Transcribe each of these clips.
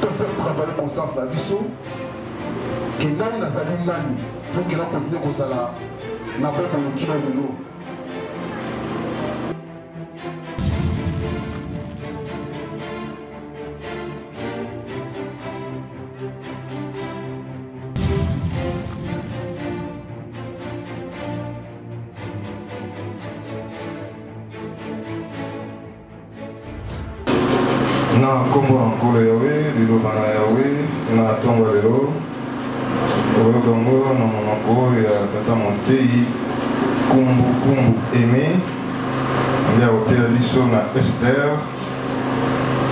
faire travailler conscience na biso que nani nazali nani tokela continue kozala na bombo yokino lelo. Na kombo nkolo yawe liloba na yawe na ntongo lelo oyoka ngo na monoko ya tata Montei kumbu aimé nde akoteya biso na Esther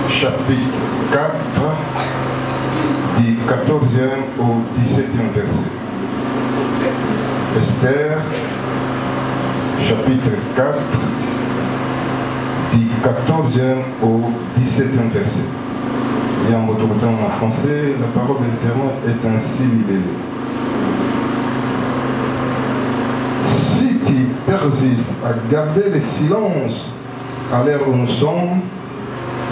chapitre 4 du 14e au 17e verset. Esther chapitre 4 du 14e au 17e verset. Et en retournant en français, la parole de l'Éternel est ainsi libellée. Si tu persistes à garder le silence à l'heure où nous sommes,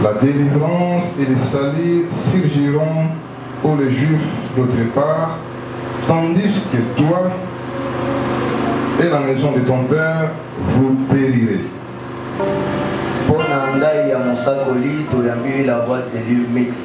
la délivrance et le salut surgiront pour les Juifs d'autre part, tandis que toi et la maison de ton Père, vous périrez. Pour Nandai ya Mosakoli, toyambili la boîte de l'huile mixte.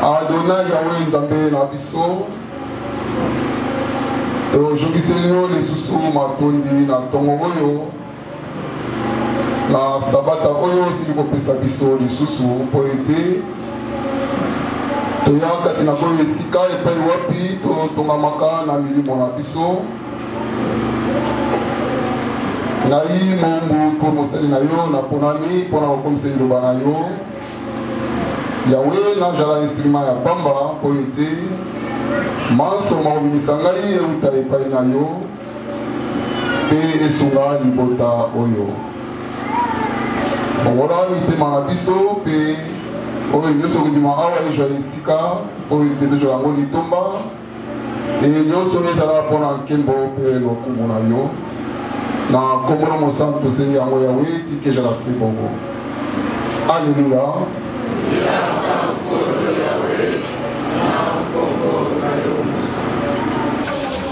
Adonai Yahweh Nzambe na biso ojokiseli lisusu matondi na ntongo oyo na sabata oyo osili kopesa biso lisusu mpo ete toya kati na koyo esika epai wapi totongamaka na milimo na biso ngai mombu mpo mosali na yo naponami mpona kokomisa liloba na yo Yahweh nazala instrument ya pamba mpo ete mansoma obimisa ngai euta epai na yo mpe esunga libota oyo bongola mitema na biso mpe oyo nyonso kondima awa ezwa esika mpo ete tozwa yango litomba e nyonso ezala mpona nkembo mpe lokumu na yo na kombo na mosantu toseli yango Yahweh tike ezala se bongo. Alleluya.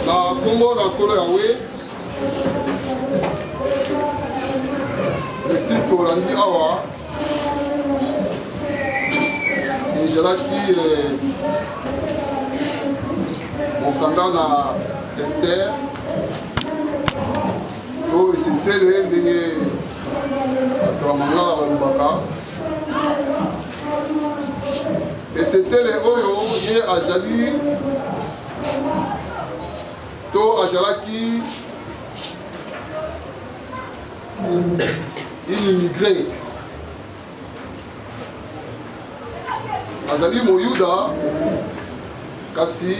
Na kombo na kolo Yahweh lecture tolandi awa ezalaki mokanda na Esther oyo esentele ndenge bato ya mangala balobaka c'était les oyo ye ajali to ajalaki il immigré azali moyuda kasi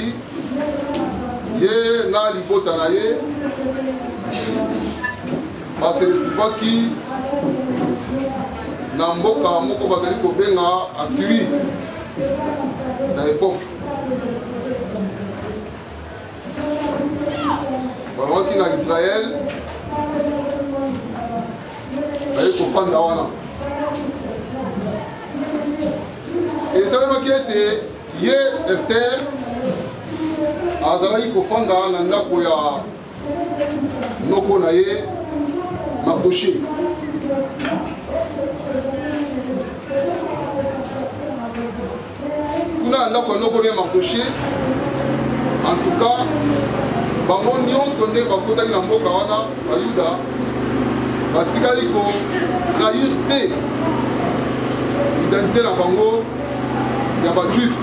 ye na libota na ye baseletivaki na mboka moko bazali kobenga Assyrie na époque balongaki na Israël baye kofanda wana esalemaki ete ye Esther azalaki kofanda na ndako ya noko na ye Mardoché. Kuna ndako ya noko na ye Mardoché, en tout cas bango nyonso nde bakotaki na mboka wana bayuda batikali kotrahir te identité na bango ya bajuif.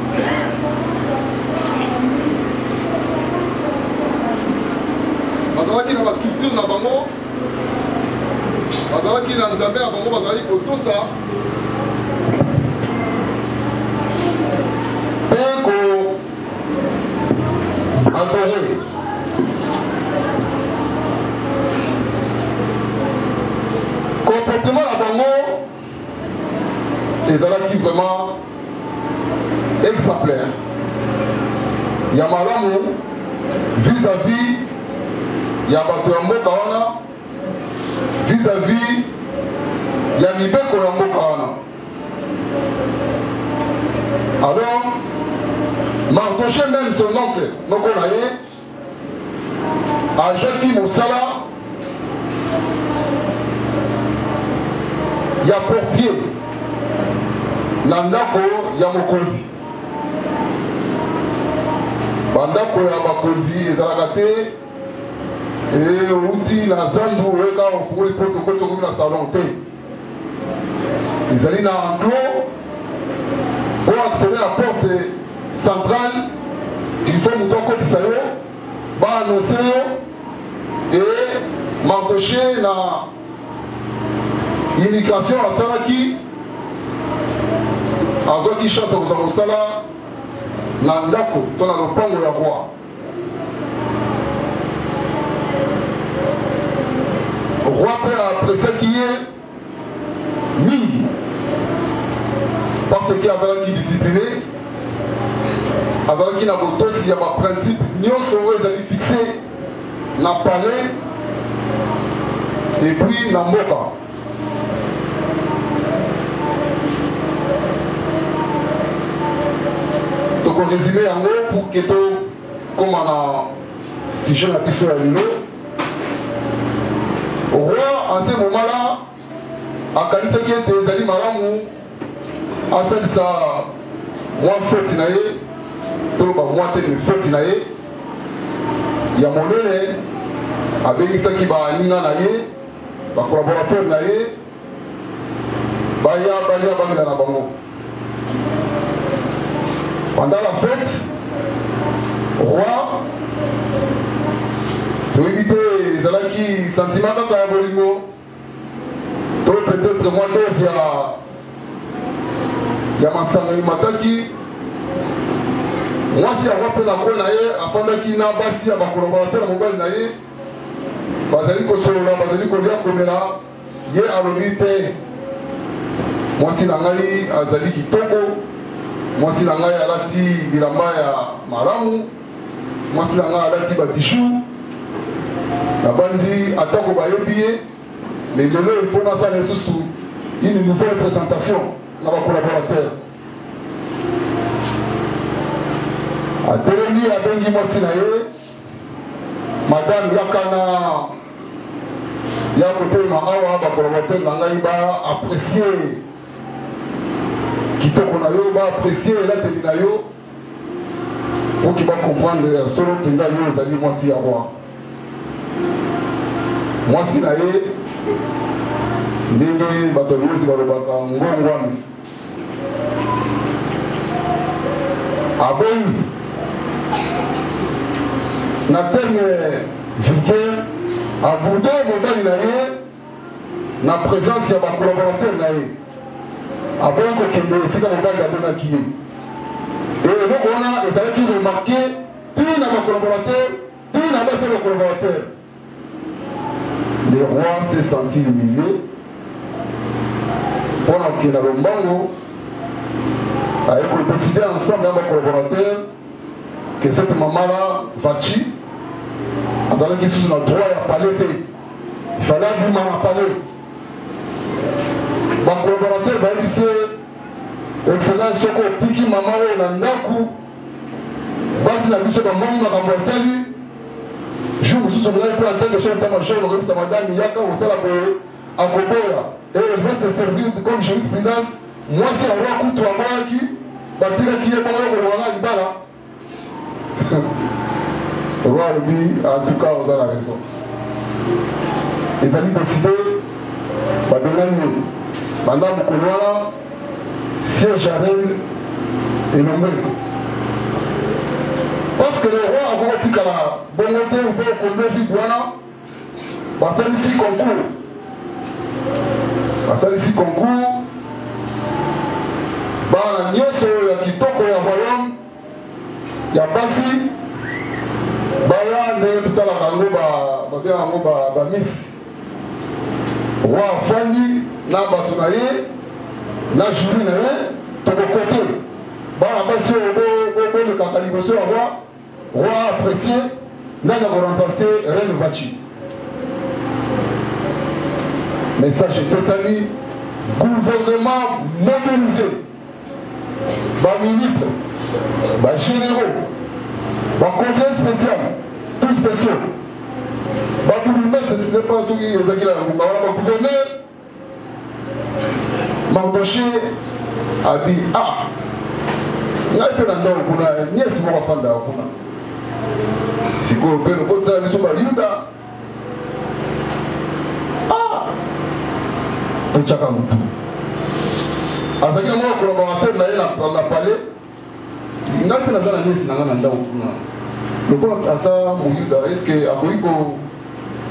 Bazalaki na baculture na bango, bazalaki na nzambe na bango, bazalaki kotosa mpe ko-adore comportement na bango ezalaki vraiment exemplaire ya malamu vis-à-vis ya bato ya mboka wana, vis-à-vis ya mibeko ya mboka wana. Alors Mardoché, même son oncle noko na ye ajaki mosala ya portier na ndako ya mokonzi. Bandako ya bakonzi ezalaka te outi na zandu oyeka ofungoli protocole sokomi na salon te, ezali na enclos pour accéder à la porte centrale. Il faut moto akotisa yo baannonce yo et Mardoché na immigration asalaki azwaki chance ya kozwa mosala na ndako to na lopango ya roi. Roi mpe apresaki ye mingi parce que azalaki discipliné, azalaki na botosi ya baprincipe nyonso oyo ezali fixe na palais et puis na mboka. Tokoresume yango pour que tokóma na sujet na biso ya lelo. Roi en ce moment-là akanisaki ete ezali malamu asalisa mwa feti na ye toloba mwa te me feti na ye ya monene. Abengisaki baninga na ye bacolaborateur na ye balia bamela na bango. Pendant la fête, roi toyebi te ezalaki sentiment kaka ya bolingo to peut-être mwa dose ya masanga emataki. Mwasi ya roi mpe na ko na ye afandaki na basi ya bacolaborateur ya mobali na ye bazali kosolola, bazali kolia komela. Ye alobi te mwasi na ngai azali kitoko, mwasi na ngai alati bilamba ya malamu, mwasi na ngai alati babiju na banzi atako bayebi ye. Mais lelo il faut nasala lisusu une nouvelle présentation na bacolaborateur. Atelemi abengi mwasi na ye madame yakana ya kotelema awa bacolaborateur na ngai baapprécier kitoko na yo, baapprécier elateli na yo oki bacomprendre solo mpenza yo ozali mwasi ya roi. Mwasi na ye ndenge bato nyonso balobaka ngongwami aboyi na terme vulgaire avourde mobali na ye na présence ya bacollaborateur na ye aboyi kokende esika mobali abengaki ye eloko wana ezalaki remarke ti na bacollaborateur ti na base bacollaborateur. Le roi s'est senti humilié pour qu'il a le mango a décidé ensemble avec mes collaborateurs que cette maman-là, Vachi, elle a dit qu'il a le droit à parler. Il fallait dire à parler. Mes collaborateurs ont dit que excellence Soko Tiki maman est dans Naku. Basi la mission de Moni Makamboseli. Je me suis souvenu pour la tête de chef d'état-major, le reste de madame Yaka, au sein à Koboya. Et elle reste servir comme jurisprudence. Moi, si on voit coup, toi, moi, qui, bâtir qui est pas là, on va là. Le roi lui, en tout cas, on a la raison. Ils ont décidé, bah, de l'année, madame Koulouana, siège à elle et nommé. Parce que le roi a dit que la bonne note, il faut qu'on ait vu douana, parce que ici concours. Parce que ici concours, bah, nyoso ya kitoko ya royaume, ya basi, bah, là, n'est tout à la ba miss. Roi Fandi, na batunaye, na jury naye, toko côté. Bah, basi, le kakaliboso à roi. Roi apprécié, n'a pas remplacé Reine Vachi. Message Tessani, gouvernement modernisé, bas ministre, bas généraux, bas conseiller spécial, tout spécial, bas bourgmestre, ce n'est pas ceux qui ont dit là, bas gouverneur, Mardoché a dit ah, il n'y a pas d'endroit, il n'y a pas d'endroit. Si vous pouvez le faire, vous pouvez le faire. Ah! Tout ça comme tout. À ce moment où le collaborateur n'a parlé, il n'a pas dans la liste, il n'a pas dans le collaborateur, est-ce que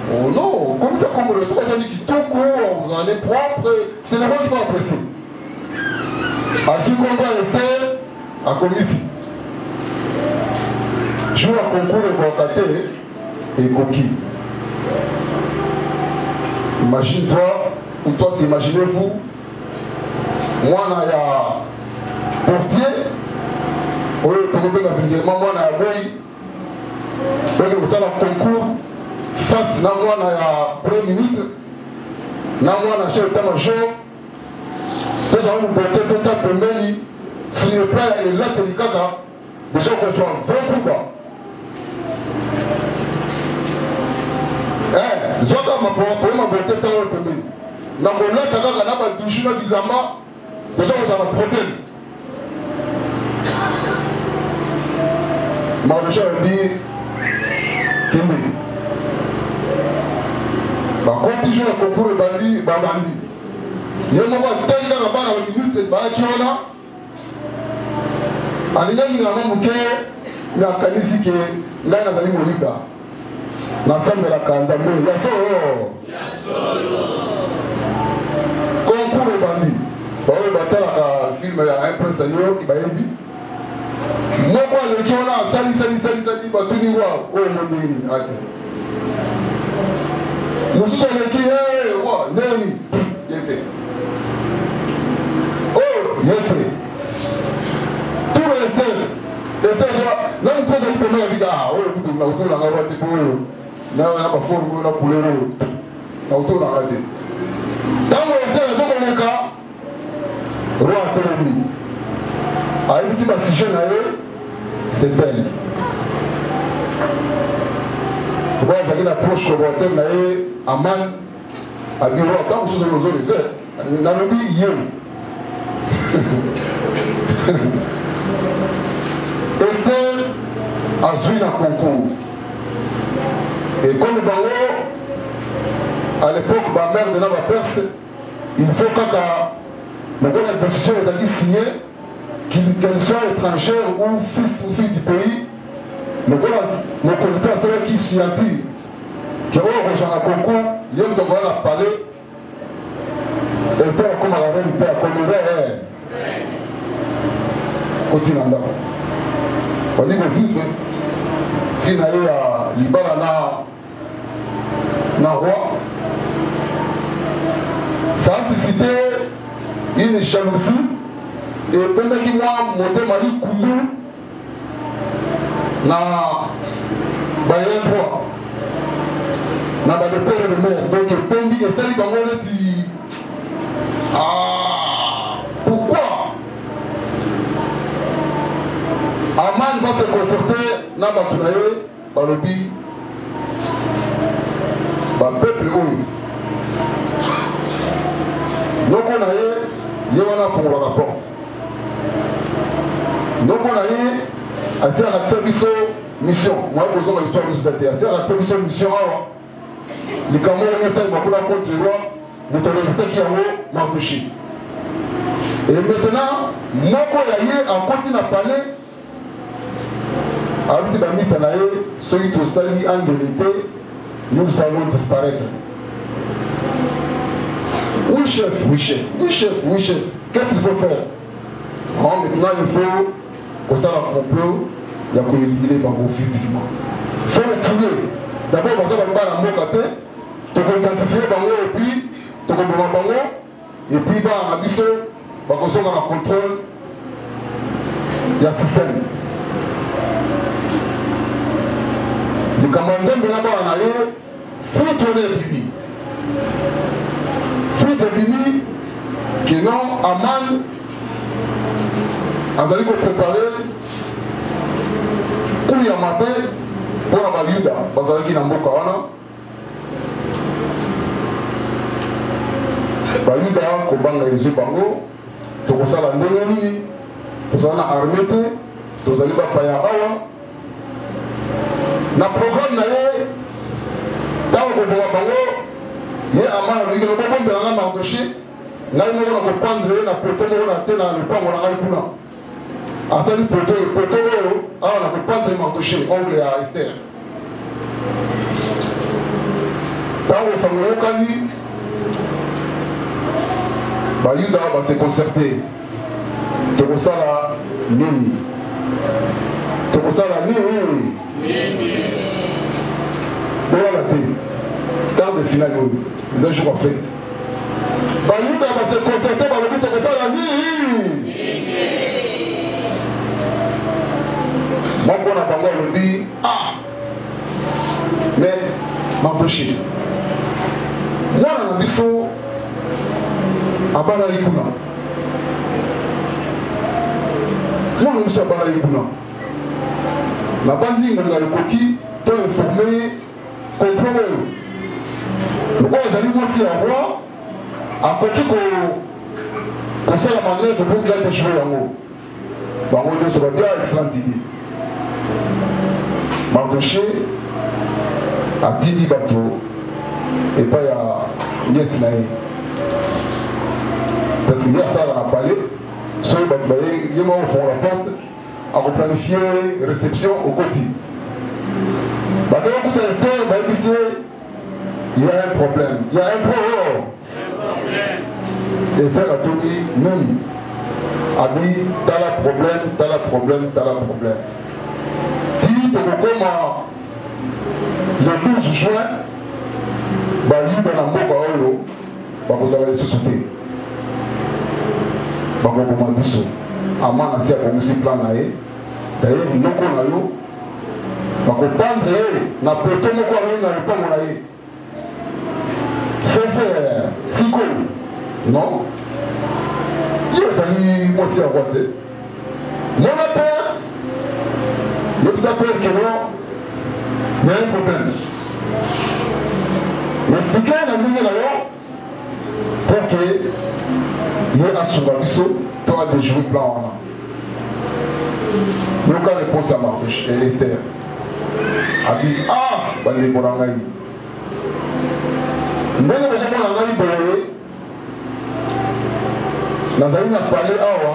oh non, comme ça, comme le soir, ça dit qu'il tout court, vous en êtes propre, c'est le roi qui va apprécier. À ce qu'on va rester à commission. Je vais concours et coquille. Imagine-toi, ou toi t'imaginez-vous, moi il y a portier, moi il y a boy, donc ça le concours, face na moi il y a premier ministre, na moi il y a chef d'état-major, c'est ça on porter tout ça pour mener, sur le plan et là tu dis déjà qu'on soit 20 coups bas. Zoka ma voté ça au premier. Na mona taka kana ba dushina bizama déjà vous avez un problème. Marisha dit Kimbi. Ba continue le concours bandi ba bandi. Yemo ba tanga ka bana ba ministre ba kiona. Alinyangi na mamuke na kanisi ke ngana zali molika. L'ensemble la Kandambo, il y a solo. Concours de bandits. Il y a un film, il y a un prestataire qui va aider. Moi, le qui on a, sali, tout niveau, oh mon Dieu, nous sommes les qui, oh, Néni, yété. Oh, yété. Tout le reste, non, nous prenons le premier avis, oh, nous avons la route pour eux. Là, on a pas fort, on a pour l'euro. Auto la raté. Dans le terrain, dans le cas, roi Télébi. A eu si jeune c'est belle. Vous voyez, il y a une approche collaborateur, Aman, a dit, tant que nous avons fait, dans le dit, Esther a joué un concours. Et comme le Bango, à l'époque, ma mère de la Perse, il faut que la décision est signée, qu'elle soit étrangère ou fils ou fille du pays, mon connaisseur c'est qui scientifique, qui a rejoint la concours, il y a un devoir à parler, et faire comme à la reine père, comme il est. Continue là. On dit que vivre, il y a Libara na roi. Ça a suscité une jalousie. Et pendant que moi, mon mari Koundou, na bayen droit, na ba de père et de mère. Donc, Pendi et celle qui m'a dit, pourquoi Aman va se concerter na Batunaye, Balobi, ba peuple oyo. Donc on a eu, pour le rapport. Donc on a eu, à faire la mission. Moi, je vous ai l'histoire de cette année. À faire la mission, les Camerounais, ils ont contre les lois, vous avez resté qui m'a touché. Et maintenant, moi, quand il y a un continent à parler, avec ces ministres, ceux qui ont sali en vérité, nous allons disparaître. Oui chef, oui chef, oui chef, oui chef. Qu'est-ce qu'il faut faire? Maintenant il faut qu'on s'en complot, il y a qu'on éliminer Bango physiquement. Il faut le tuer. D'abord, on va faire la mort à terre, tu peux identifier Bango et puis tu peux voir Bango, et puis on a dit ça, on va contrôle, il y a un système. Le commandant de là-bas en arrière, il faut tourner et puis. Fruit de Bini, qui non, Aman, a d'aller préparer pour y amater pour la Bayuda, parce qu'il y a un beau Kawana. Bayuda, Kobanga et Zubango, tu as la Ndengani, tu as la armée, tu as la Payahawa. Le programme d'aller, dans le Bango, il y a un mal qui ne peut pas m'embaucher. Là, il faut prendre la poteau, le pan, on a un coup. À ce poteau, on a prendre m'embaucher, ongle à Esther. Dans le fameux Kani, Bayuda va se concerter. Tu vois ça là, Nini. Tu vois ça là, Nini. Voilà la télé. Dans le final, les jours en fait. Bayuda va se concerter par le but de faire la nuit. Moi, pour la parole, je dis, mais m'empêcher. Moi, on a vu ça à Balaïkouna. Moi, on a vu ça à Balaïkouna. La bandine de la coquille peut informer, comprendre. Pourquoi vous allez voir si la voix, à côté qu'on fait la manœuvre pour qu'il y ait des cheveux en haut. Bah, on dit, ça va bien, excellente idée. M'empêcher à Didi Bateau et pas à Yes Naï. Parce qu'il y a ça dans la palais, sur le Babaye, il y a un fond la porte, à planifier réception au quotidien. Bah, quand on écoute Esther, il y a un problème. Il y a un problème. Esther a tout dit, non. A dit, t'as le problème, t'as le problème, t'as le problème. Dis, tu comme le 12 juin, bah, il y a un mot, vous avez sauté. Bah, vous commandez ça. Aman a aussi plan d'ailleurs, il y a un na poto moko ayi na lopango na ye c'est fait siko non il ozali mwasi ya roi te mon père le petit père que non il y a un problème mais expliquer na ndenge na yo pour que ye asunga biso to adéjouer plan wana yoka réponse ya Marcouche et Esther a dit bandeko na ngai ndenge bozomona ngai boye nazali na pale awa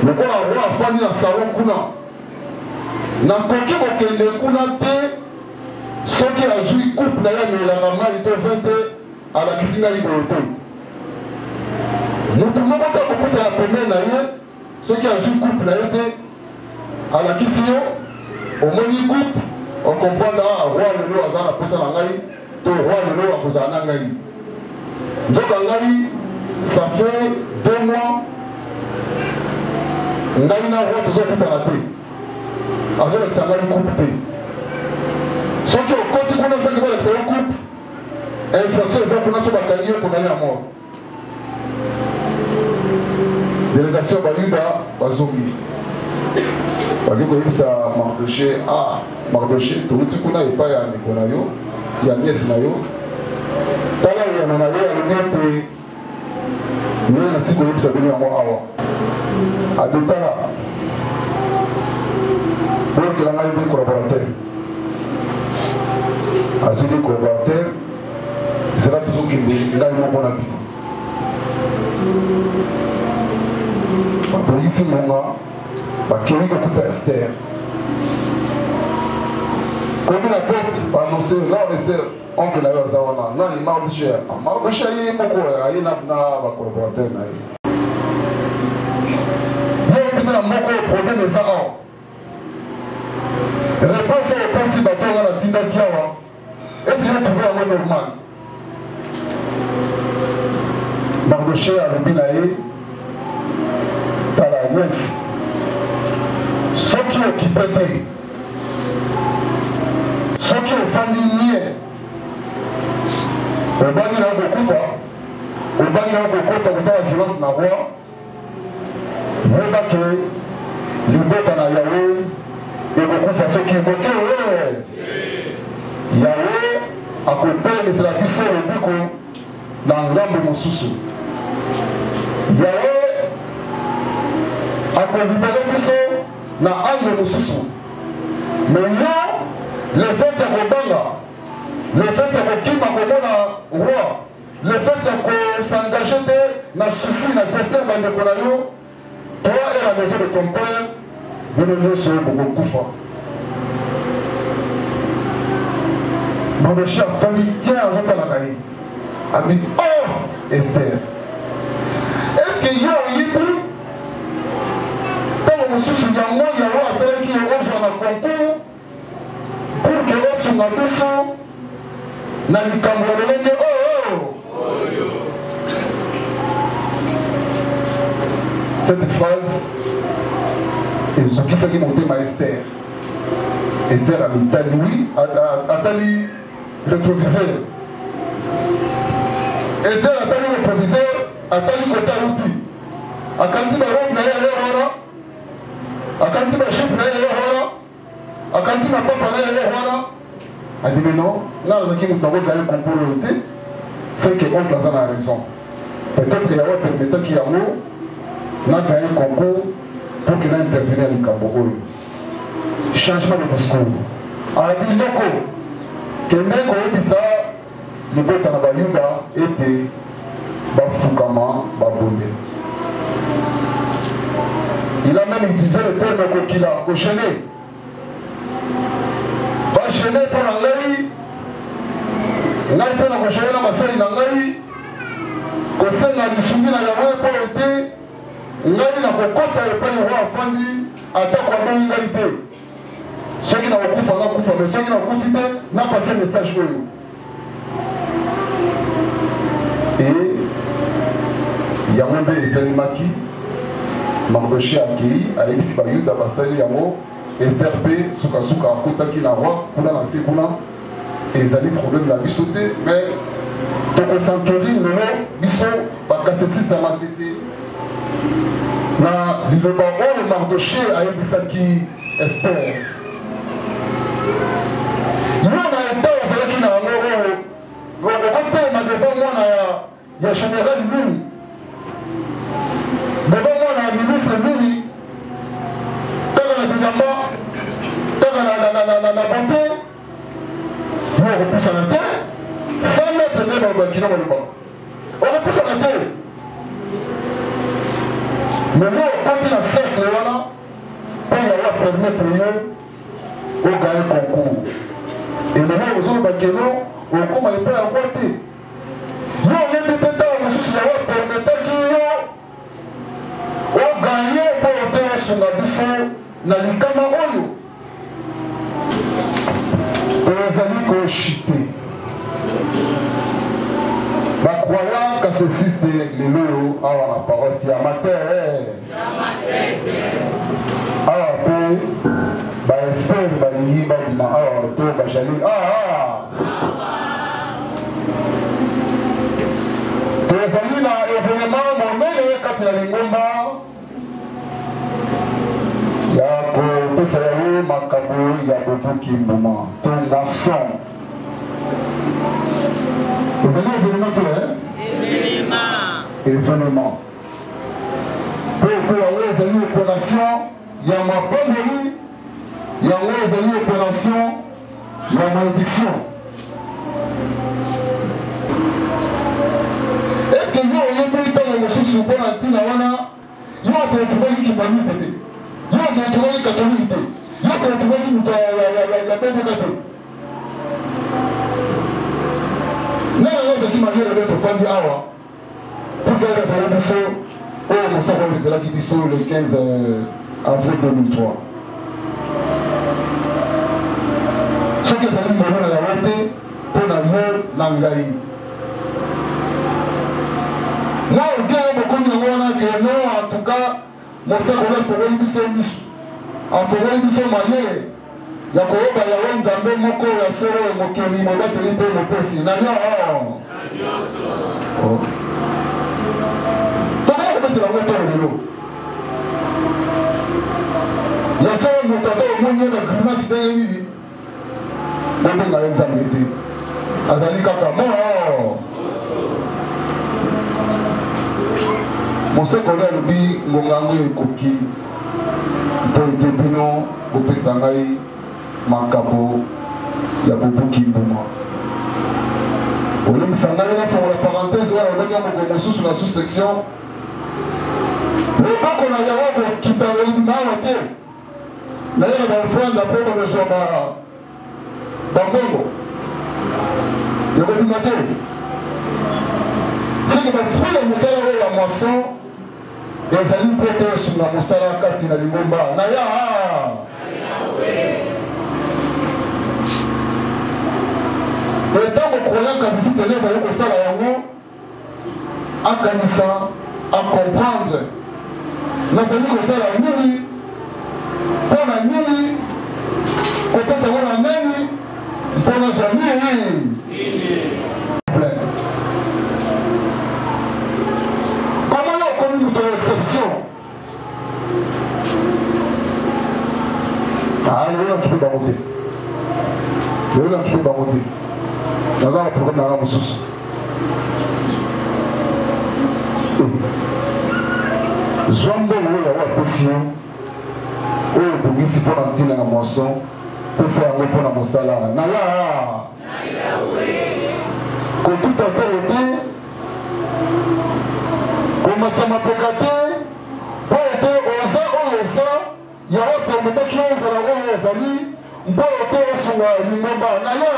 lokola roi afandi na salon kuna nakoki kokende kuna te soki azwi coupe na ye amelaka mai to 20 te alakisi ngai boye te moto moko te akopesa ya pembe na ye soki azwi coupe na ye te alakisi yo omoni coupe okomprendre roi lelo aza na posa na ngai to roi lelo akozala na ngai nzoka ngai ça fait 2 mois ngai na roi tozokutana te azolakisa ngai coupe te soki okoti kuna soki balakisa yo coupe infraction eza kuna so bakangi yo kondani ya mort délégation bayuda bazongi baki koyebisa Mardoché Mardoché touti kuna epai ya ndeko na yo ya niese na yo tala yano na ye alobi ete ye nati koyebisa bino yango awa adetala boyokela ngai te collaborateur azwiki collaborateur zela tozokende ngai moko na biso bapelisi ngonga bakei kokuta Esther komi na porte baannonce là Esther oncle na yo aza wana nani Mardoché Mardoché ye moko aye na bacolaborateur na ye ye epita na moko problème eza awa réponse oyo opesi bato nga na tindaki awa esi yo trouve yango normal Mardoché alobi na ye tala yes soki okipe te soki ofandi nie obangi na kokufa obangi na kokota kosala violence na roi yoba ke libota na yawe ekokufa soki ekoki yawe akotelemesela biso lobiko na ngambo mosusu yawe akolibere biso na angle mosusu mais yo le fait ya kobanga le fait ya kokima komona roi le fait ya kosengage te na souci na destin bandeko na yo toi et la maison de ton père bino nyonso bokokufa Mardoché afandi tien azotalaka ye abi oh Esther est-ce que yo oyebi ntango mosusu yango yawe asalaki yo ozwa na concours pour que osunga biso na likambo ya lolenge oyo cette phrase ezokisaki motema Esther Esther amitali oui atali rétroviseur Esther atali rétroviseur atali kota uti akanisi barobe na ye ale wana akanisi bashipe na ye ale wana akanisi mapapa na ye ale wana adimi non nga nazaki moto nakogaye concours oyo te c'est que oncle aza na raison peut-être yawe permetaki yango nagaye concours pour que naintervenir ya likambo oyo changement de discours abi ndoko kende koyebisa libota na bayuda ete bafukama babonde. Il a même utilisé le terme kokila, koshene. Bashene pour ngai, ngai pe na koshene na masali na ngai, kosenga lisungi na yawe po ete, ngai na kokota epai roi afandi, ata kwa ndongi ngai te. Soki na okufa na kufa, mais soki na okufi te, na passer message oyo. Et yango nde esalimaki Mardoché akei ayebisi bayuda basali yango Esther mpe sukasuka akutaki na roi kuna na se kuna ezali problème na biso te mais tokocentreri lelo biso bakasesistamaki te na liloba oyo Mardoché ayebisaki Esther yo na eta ozalaki na yango oyo okotelema devant mwana ya général nini devant mwana ya ministre nini kaka na bilamba kaka na bonté yo okopusana te 100 mètre nde bakina baloba okopusana te mais yo okoti na cercle Voilà, on va permettre de gagner un concours. Et maintenant, aux autres bâtiments, on commence à faire avoir des. Nous, on est peut-être en ressources, on va permettre de gagner pour faire sur la bouffon, dans les camarades. Et les amis qui ont chuté. Croyant que ce système de l'eau a la parole, c'est amateur. Alors, espère que les gens vont tozali na événement monene kati na lingomba ya kopesa yawe makambo ya bobuki mbuma to nation. Tozali événement te événement po yawe ezali opération ya mapamboli yango ezali opération ya malédiction. Est-ce que yo oyebi ntango mosusu mpona ntina wana yo aseretuvaki kimbaniste te, yo aseretuvaki katolike te, yo aseretuvaki moto ya bendeka te. Nani yango ezalaki maniere nde tofandi awa pour kaka ezala biso oyo mosako oletelaki biso le 15 avril 2003. soki ezali mbona na yango te mpona yo na ngai. Moi, je dis que non, en tout cas, mon frère, on a fait une mission. En faisant une mission manière, il y a un Zambé, mon corps, la sœur, mon kémi, mon gars, mon père, mon père, il y a un donc, on va mettre la moto de l'eau. Il y a ça, mon tata, au moins, il y a une grimace d'Élie. Donc, on a un Zambé. Azali Kaka, non. Moseko lelo bi ngongango ekoki mpo ete bino bopesa ngai makambo ya bobuki mbuma. Olimisa ngai nafongola parenthèse wana olongi ya moko mosusu na sous-section loboko na yango kokita elima awa te naye na baofrande apres komeswa bangongo ekobima te soki bafruit ya mosala oyo ya moisson ezali mpo te esunga mosala kati na lingomba na ya etango croyant visite ele ezali kosala yango akanisa acomprendre nazali kosala nini mpona nini kopesa yango na nani mpona zwa nini. Exception. Ah, il y a un petit peu d'arrêté. Il y a un petit peu d'arrêté. Dans un programme dans la ressource. Zwambo, il y a une question. Oh, pour lui, c'est pour l'antenne à la moisson. Pour faire un peu pour la salaire. Naya! Quand tout a été. Komatama pekate, po ete oza oyo eza, yawa permetaki ozala oyo ozali, mpo ete osunga lingomba na ya.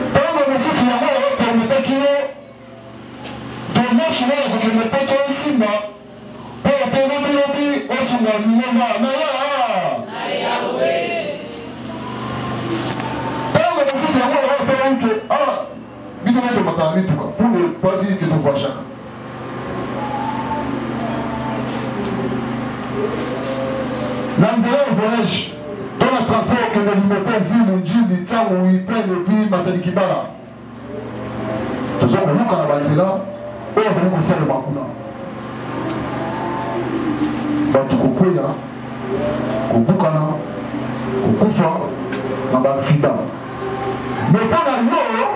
Ntango mosusu yango yawa permetaki yo, dommage oyo kokendepaki osimba, po ete lobi osunga lingomba na ya. Ah, vite mettre le matin tout cas pour ne pas dire que tu vois chacun. L'ambulance voyage dans le transport que l'alimentaire vit le Dieu, le temps où il peine et puis Matali Kibala. Tout ça, on a bâti là, et on va nous faire le Makuna. Batu Kokoya, Kokukana, Kokufa, dans l'accident. Mais pas dans l'eau,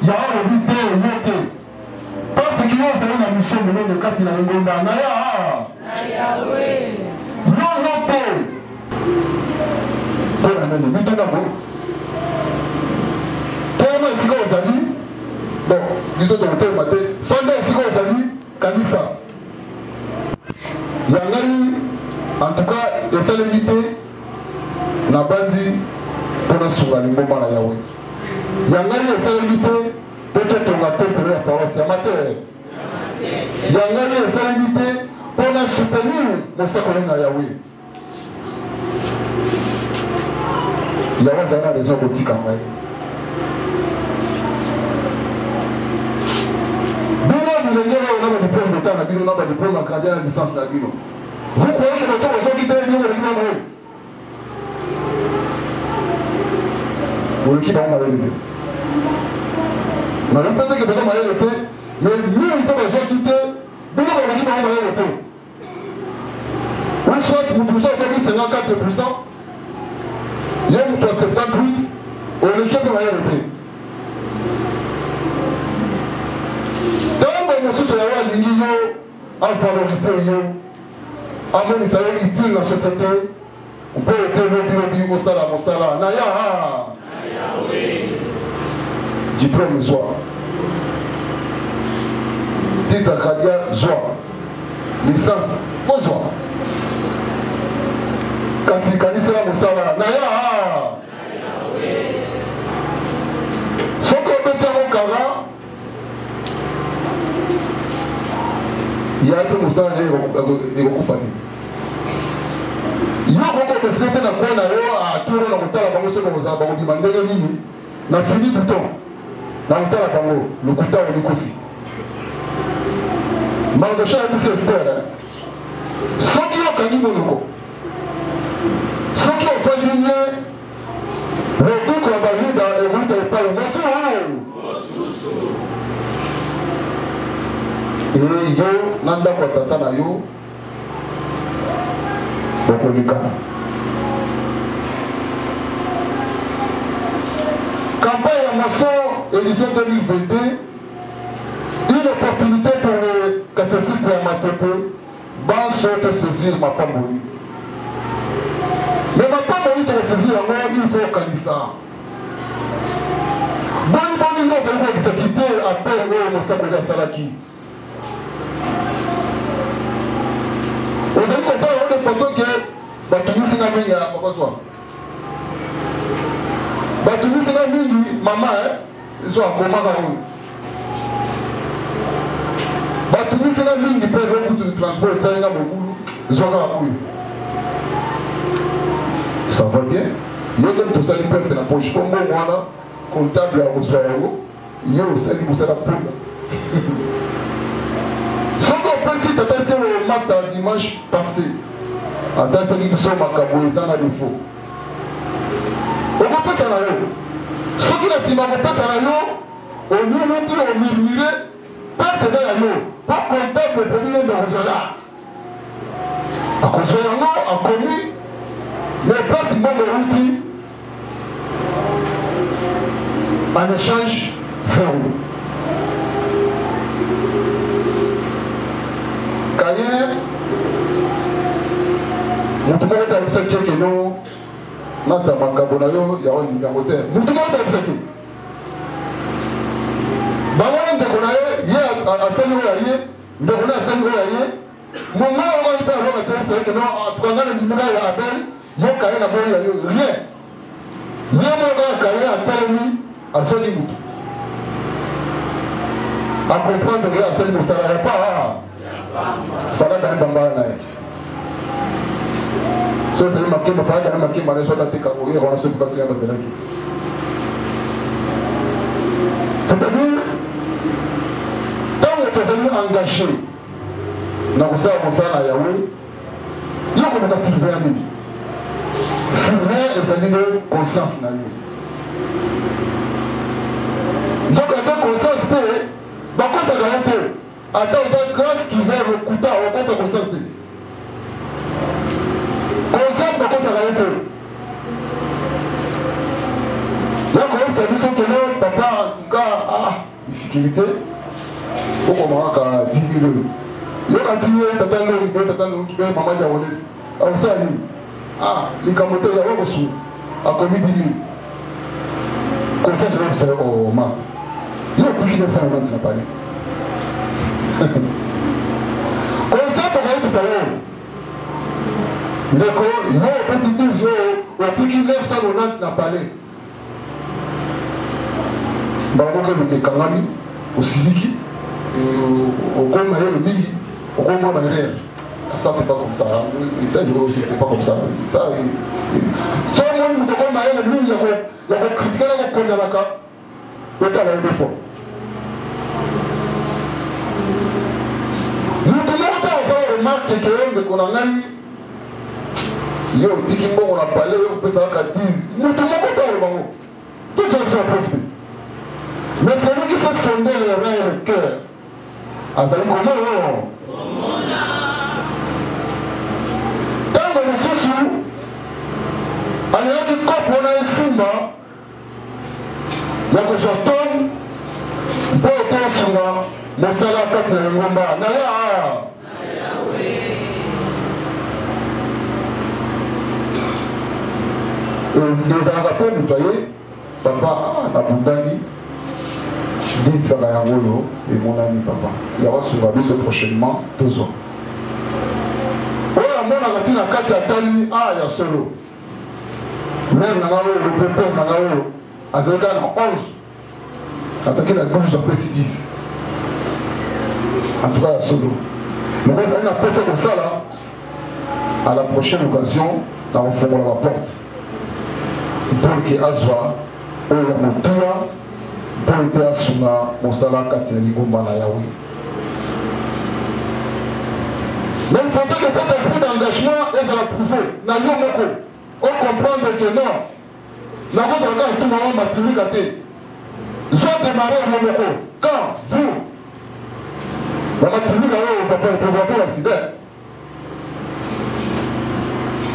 il y a un évité et l'autre. Parce qu'il y a une mission de l'eau de Katina Ngonda. Naya! Non, non, pas. C'est la même. Vite d'abord. Tellement esika ozali bon biso tokotema te fanda esika ozali kanisa ya ngai en tout cas esalemi te na bandi mpona sunga lingomba na yawe ya ngai esalemi te mpo totonga tempelo ya paroisse ya matere ya ngai esalemi te mpona soutenir mosakoli na yawe yawe azali na raison kotika ngai bino bilenge oyo na badiplome d'etat na bino na badiplome ya gradien na licence na bino vous croyez que bato bazoki te bino boleki bango oyo boleki bango mayele te nalobi mpe teke baza mayele te mais mini mpe bazoki te bino boleki bango mayele te ou soit mutu mosu azoki 54% ye mutu ya 78 oleki mpe mayele te ntango mosusu yawe alingi yo avalorise yo amonisa yo utile na société mpo ete lobilobi kosala mosala na ya diplôme zwa titre gradia zwa licence ozwa kasi kanisela mosala na ya soki obeti yango kara ya te mosala nde ekokufa te yo koko deside te na kwe na yo aturo na kotala bango soki bakobima ndenge nini na fini buton na kotala bango lokuta olikosi mardoche ayebisi estere soki okangi monoko soki ofandi nye reduko ya bayuda ewuta epai mosusu yo na ndako ya tata na yo okolikana campagne ya maçon édition 2022 une opportunité pour les cassessistes ya matete banso tosaisir mapamboli mais mapamboli tokosaisir yango il faut okanisa boniboni ngo ozali koexécute appel oyo mosakoli asalaki ozali kosala yango de façon ke batumisinga mingi ya bakoswa batumisinga mingi mama so akomaka oyo batumisinga mingi mpe rokutu de transport esalinga mokulu zwaka oyo ça va bien yo te tosali perte na poche mpo mbongo wana comptable ya kozwa yango yo osali kosala pula soki opesi tata se omata dimanche passé atasaki biso makambo eza na defo okopesa na yo soki na nsima kopesa na yo omimiti omirmire perte eza ya yo po comptable epeli yende kozwala akozwa yango akomi na place mbongo euti en échange zéro kaye mutu moko tayebisaki eke no nata makambo na yo ya olingi yango te mutu moko tayebisaki bango na ndeko na ye asali oyo aye ndeko na asali oyo aye mongo yango mpe alonga te eke no tukanga na ndimika ya abel yo kaye na boyo ya yo rien ye moko ya kaye atelemi asali mutu acomprendre ke asali mosala ya pa fala dali bambala na ye so ezali makemba fala dali makemba na ye so atateka oyeka wana soki bato ya bazelaki c'est-à-dire ntango tozali engagé na kosala mosala na yawe yo komoka surveya nini surveya ezali nde conscience na yo nzoka te conscience te bakosaka ye te ata oza grâce qui vers lokuta okosa conscience te conscience bakosaka ye te yakoyebisa biso keno papa ntuka difficulté okomaka 10 000 yokati ye tata ndoki tata ndoki mpe mama diabolesi akosala nini likambo te yawe kosu akomi 10 000 conseil sur le salaire au master. Il y a plus de femmes qui n'ont pas dit. Conseil sur le salaire. D'accord, il y a un petit peu au prix 990 n'a pas dit. Baroque de Kangami, au Siliki, au Goma et le Mili, au Goma Bayrer. Ça, c'est pas comme ça. Et ça, c'est pas comme ça. Ça, le monde de Goma et le Mili, il y a critiqué la Konyanaka, le travail de fond. Nous, tout le monde a fait remarque que qu'on a eu. Il y a un petit kimbo, on a parlé, on peut savoir qu'à dire. Nous, tout le monde a remarqué. Tout le monde a profité. Mais celui qui s'est sondé le rein et le cœur, a fait comment tant que nous sommes sous, on a dit qu'on a un simba, il y a que je tombe, pour être sur moi, mon salaire à 4 ngomba, naya. Les Arabes nettoyés, papa a Boundani. 10 Bagayangolo et mon ami papa. Il y aura sur la bise prochainement 2 ans. Oya mona katina kati atali a ya solo. Même nangao le pépé nangao azeka na 11. Attaquer la gauche d'après 10. En tout cas solo. Mais on a passé comme ça là. À la prochaine occasion, dans le fond de la porte. Pour que Azwa, Oya Motua, pour être assuré mon salaire Katerigomba na Yahweh. Mais il faudrait que cet esprit d'engagement est dans la prouver. N'a rien moko. On comprend que non. N'a pas de regard tout le monde m'a tiré gâté. Je dois démarrer mon moko. Quand vous, on m'a tiré gâté, papa, il peut voir l'accident.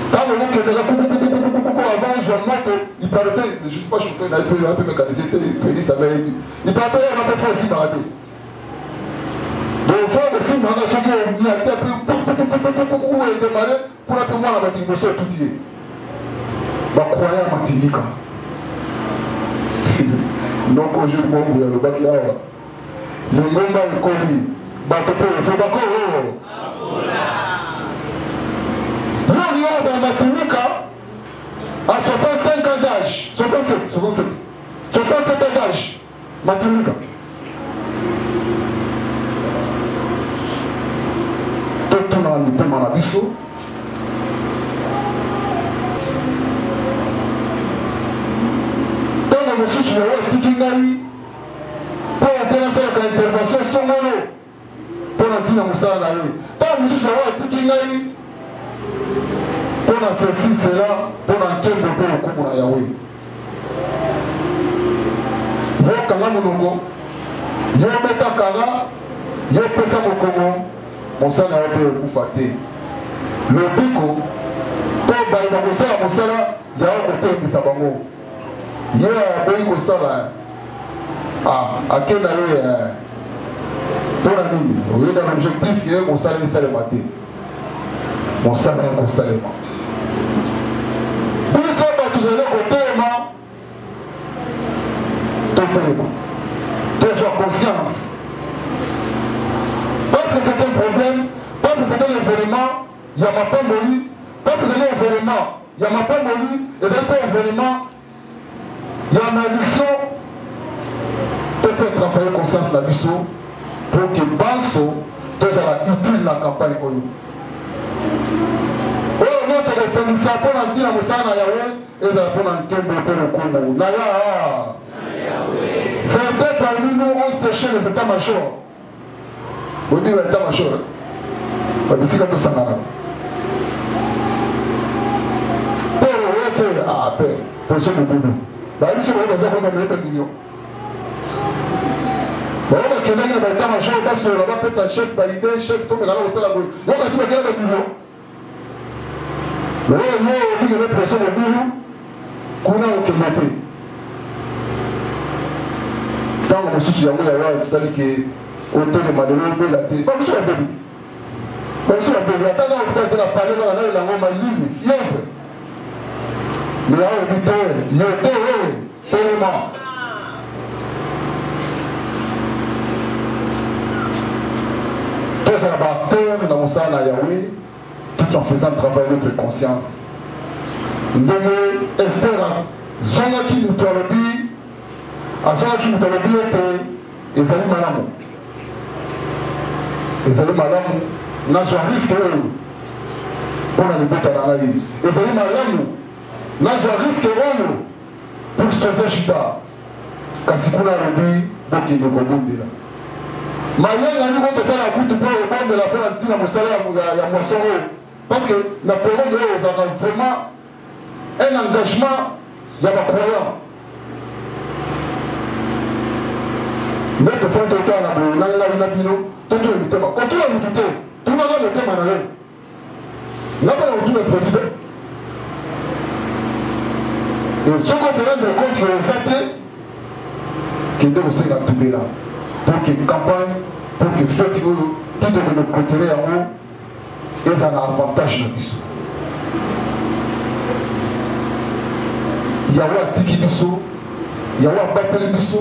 Quand le mot qui était là, avant, je vois moto, il parlait, je ne suis pas chauffeur, il a un peu mécanisé, il sa mère, il parlait, on a fait aussi barader. Donc, il faut aussi, on a ceux qui ont mis à terre, puis, pour démarrer, pour la tout le monde, on a dit, monsieur, tout y est. Va croire à Martinica. Donc, aujourd'hui, moi, vous avez le bac là, le monde va le connu, bateau, il faut pas courir. Là, on est dans la Martinique à 65 ans d'âge. 67 ans d'âge. Martinique. Tout le monde a la biseau. Dans le monsieur, je vais Tikingaï pour intéresser l'intervention sur mon eau. Pour l'antine à Moussa Naï. Dans le monsieur, je vais Tikingaï. Pour ceci, cela, pour quel bébé au coup pour Yahweh. Yo kanga monongo, yo beta kanga, yo pesa mokongo, mosala na obe okufate. Le biko, to baïba kosala mosala, yao kotengisa bango. Ye aboyi kosala, akenda yo pona nini, oyo dans l'objectif ye mosala esalema te. Mosala ya kosalema. Biso bato zele kotelema totelema tozwa conscience parce que c'est un problème, parce que c'est un événement ya mapamboli, parce que c'est un événement ya mapamboli, et c'est un événement ya malédiction peut faire travailler conscience na biso pour que banso tozala utile na campagne oyo. Notre référence pour l'antina Moussana Yahweh et la pour l'antimbe pour le Congo. Naya. Certains parmi nous ont séché les états-majors. Vous dites l'état-major. Vous dites que tout ça n'a pas. Père, ah, père, pour ce que vous dites. Bah, il se voit dans un monde de millions. Bon, on a quelqu'un qui a l'état-major, parce que là-bas, peut-être un chef, validé, chef, tout, mais là, on s'est là. Donc, on a dit qu'il y a des millions. Mais là, nous, on dit que les personnes au bout, qu'on a automaté. Quand on se souvient, il y a dit que autant de madeleine de la tête. Comme sur la bébé. Comme sur la bébé. La tête, on peut la parler dans la ligne, fièvre. Mais là, on dit, il y a tellement. tous les acteurs dans mon sang à Yahweh, tout en faisant travailler notre conscience. Ndenge Esther zonaki mutu alobi azongaki mutu alobi ete ezali malamu nazwa riske oyo mpona libota na ngai ezali malamu nazwa riske oyo pour sauver Juda kasi kuna alobi bokende kobundela mayangani ko tosala kutu mpo obondela mpona ntina mosala ya moson oyo parce que la période oyo ezalaka vraiment un engagement ya bacroyant nde tofai totala na boye nangai na bino totula mitema otula mutu te tunanga motema na yo napana otuna produit soki oserendre compte que eza te kende kosenga tubela pour que campagne pour que fete oyo titokende kotere yango eza na avantage na biso Yahweh atiki biso, Yahweh abateli biso,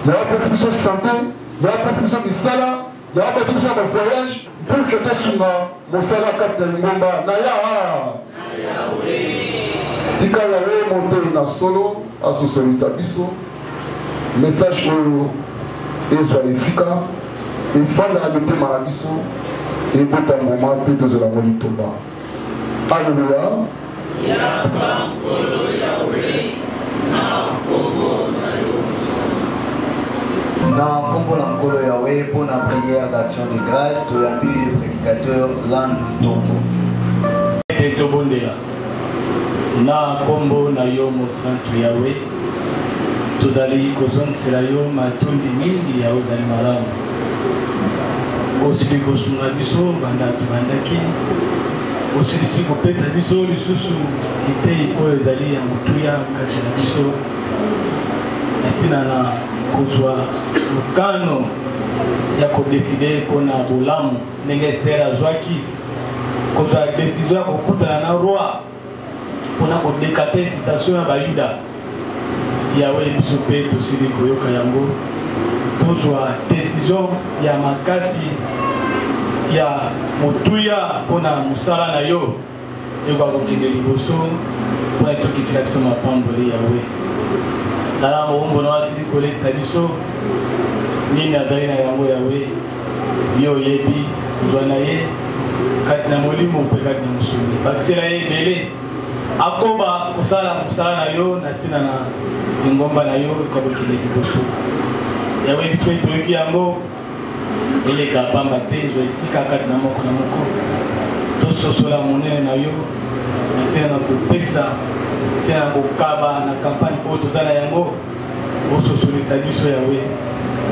Yahweh apesi biso santé, Yahweh apesi biso misala, Yahweh apesi biso na voyage pour que tosunga mosala kati na lingomba na Yahweh. Tika Yahweh monte na solo asosolisa biso, message oyo ezwa esika, efanda na mitema na biso, ebota moma mpe tozela mo litomba. Alléluia. Dans Combo Nankolo Yahweh, pour la prière d'action de grâce, tu as pu le prédicateur Landu Tombo. Na Combo Nayomo Santu Yahweh, tous allez kozong selayo matundi mingi ya ozali malamu. Osili kosunga biso banda tubandaki. Osili kopesa biso lisusu kitei oyo ezali ya motuya kati na biso. Natina na kozwa lukano ya kodeside mpona bolamu ndenge Esther azwaki kozwa desizio ya kokutana na roi mpona kodekate citation ya bayuda Yahweh biso mpe tosili koyoka yango tozwa desizio ya makasi ya motuya mpona mosala na yo ekoka kokende liboso mpona tokitika biso mapamboli Yahweh tala mombo na wasili kolesa biso nini azali na yango Yahweh yo oyebi kozwa na ye kati na molimo mpe kati na mosuni bakisela ye ebele akoba kosala mosala na yo na ntina na lingomba na yo ekabokende liboso Yahweh biso toyoki yango eleka pamba te ezwa esika kati na moko na moko tososola monene na yo na ntina na kopesa ntina na kokaba na kampagne oyo tozala yango ososolisa biso Yahweh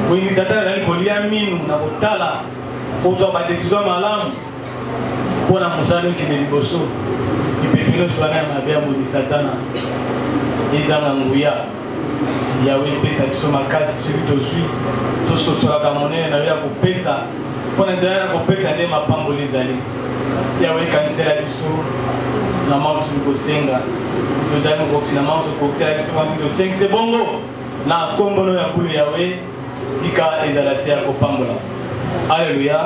boyini satana azali kolia minu na kotala kozwa badesizio malamu mpona mosala okende liboso mipepe nyonso wana ya mabe ya moni satana ezanga nguya Yahweh pesa biso makasi soki tozwi tososolaka monene na yo ya kopesa mpona nzela ya kopesa nde mapamboli ezali Yahweh ekanisela biso na manso kosenga tozali mokoksi na manso kokosela biso mami tosengise bongo na kombono ya nkulu Yahweh tika ezala se ya kopambola. Alléluia.